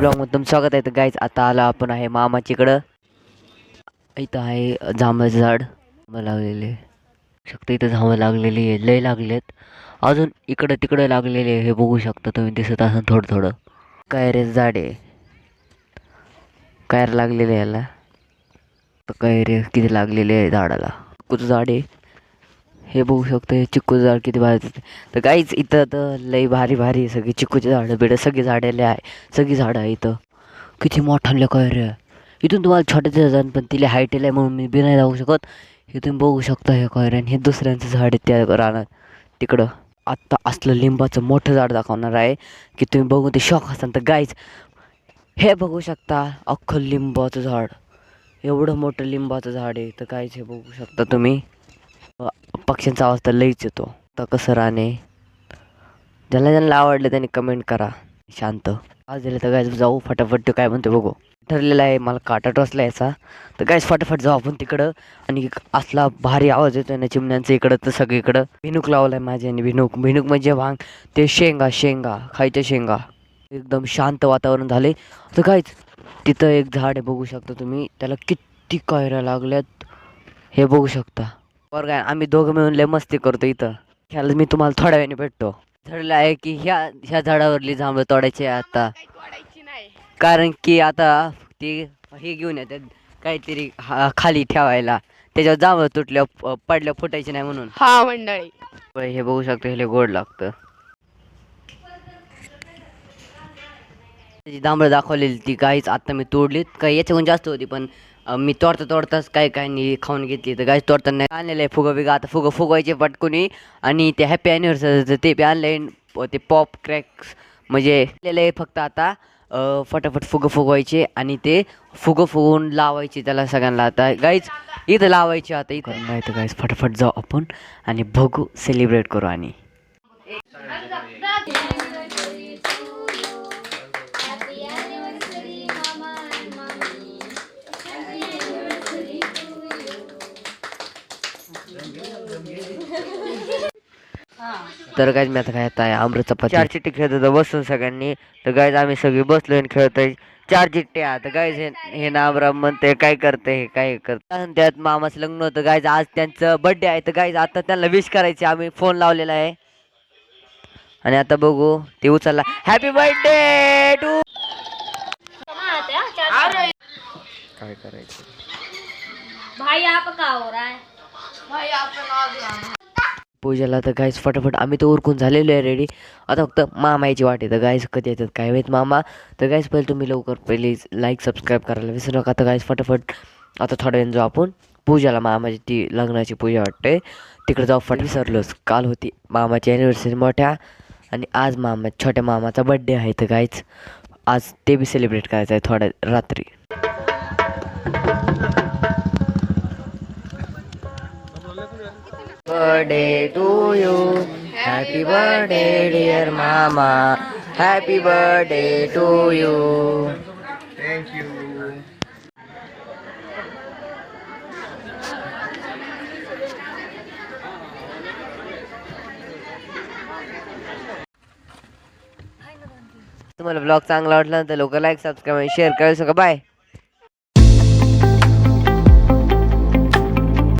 ब्लॉगमध्ये तुमचं स्वागत आहे. तर गाईज आता आला आपण आहे मामाच्याकडं. इथं आहे जांभळाचं झाड लावलेले शकता. इथं जांभळं लागलेली आहे, लय लागलेत. अजून इकडं तिकडं लागलेले आहे, हे बघू शकता तुम्ही. दिसत असं थोडं थोडं. कैऱ्याचं झाड आहे, कैर लागलेले आहे याला. तर कैरे किती लागलेले आहे झाडाला. चिक्कूचं झाड आहे, हे बघू शकतो. हे चिक्कूचं झाड किती भारी दिसते. तर काहीच इथं तर लई भारी भारी सगळी चिक्कूची झाडं बिडं सगळी झाडेले आहे. सगळी झाडं आहे इथं. किती मोठाले कैऱ्या. इथून तुम्हाला छोट्याचं झाड पण तिला हाईट आहे म्हणून मी बी नाही जाऊ शकत. हे तुम्ही बघू शकता हे कैऱ्या. आणि हे दुसऱ्यांचं झाड आहे त्या रानात तिकडं. आत्ता असलं लिंबाचं मोठं झाड दाखवणार आहे की तुम्ही बघून ते शॉक असाल. तर गाईच हे बघू शकता अख्खं लिंबाचं झाड. एवढं मोठं लिंबाचं झाड आहे. तर काहीच हे बघू शकता तुम्ही. पक्ष्यांचा आवाज तर लईच येतो. तर कसं राहणे, ज्याला ज्यांना आवडलं त्यांनी कमेंट करा. शांत आवाज दिले तर काय जाऊ फटाफट. काय म्हणतो बघू. ठरलेलं आहे मला काटा टोचला याचा. तर काय फटाफट जाऊ आपण तिकडं. आणि असला भारी आवाज येतोय ना चिमण्यांचं इकडं. तर सगळीकडं भिनुक लावलाय माझ्याने. भिनुक भिनुक म्हणजे भांग ते शेंगा खायच्या शेंगा. एकदम शांत वातावरण झाले. तर काहीच तिथं एक झाड आहे बघू शकता तुम्ही. त्याला किती कैऱ्या लागल्यात हे बघू शकता. बरं काय आम्ही दोघं मिळून लय मस्ती करतो इथं. ह्याला मी तुम्हाला थोड्या वेळाने भेटतो. ठरलं आहे की ह्या झाडावरली जांभळं तोडायची आहे आता. कारण की आता ते हे घेऊन येतात काहीतरी खाली ठेवायला. त्याच्यावर जांभळं तुटल्या पडल्या फुटायची नाही म्हणून. हा मंडळी हे बघू शकतो. हे गोड लागतं. त्याची जांभळं दाखवलेली ती काहीच आता मी तोडलीत. काही याच्याहून जास्त होती पण मी तोडताच काय काय खाऊन घेतली. तर गाईच तोडताना नाही आणलेलं आहे फुगं बिगं. आता फुगं फुगवायचे पटकुनी. आणि ते हॅपी ॲनिव्हर्सरीचं ते बी आणलंय. ते पॉप क्रॅक्स म्हणजे आहे फक्त आता फटाफट फुगं फुगवायचे. आणि ते फुगं फुगवून लावायचे त्याला सगळ्यांना. आता गाईच इथं लावायचे. आता इथं नाही तर गाईच फटाफट जाऊ आपण आणि बघू सेलिब्रेट करू. आणि तर गाईज मी आता काय आहे आम्र चपाती 4 चिट्टे खेळत होतो बसून सगळ्यांनी. तर गाईज आम्ही सगळी बसलो आणि खेळतोय 4 चिट्ट्या. आता गाईज हे नामराम म्हणते काय करते हे काय करते. त्यात मामाचं लग्न होतं गाईज. आज त्यांचं बर्थडे आहे. तर गाईज आता त्यांना विश करायचे. आम्ही फोन लावलेला आहे आणि आता बघू ते उचलला. Happy birthday to. काय करायचं भाई आप का हो रहा है भाई आपका पूजेला. तर गाईस फटाफट आम्ही तर उरकून झालेलो आहे रेडी. आता फक्त मामाची वाट आहे. तर गाईस कधी येतात काय माहीत मामा. तर गाईस पहिले तुम्ही लवकर प्लीज लाईक सबस्क्राईब करायला विसरू नका. तर गाईस फटाफट आता थोड्या वेळ जाऊ आपण पूजाला. मामाची ती लग्नाची पूजा वाटते तिकडे जाऊ. फट विसरलोच. काल होती मामाची ॲनिव्हर्सरी मोठ्या आणि आज छोट्या मामाचा बड्डे आहे. तर गाईच आज ते बी सेलिब्रेट करायचं आहे थोड्या रात्री. Birthday to you, happy birthday dear mama, happy birthday to you. Thank you. तुम्हाला ब्लॉग चांगला वाटला तर लवकर लाईक सबस्क्राईब आणि शेअर करायला सांगा. बाय.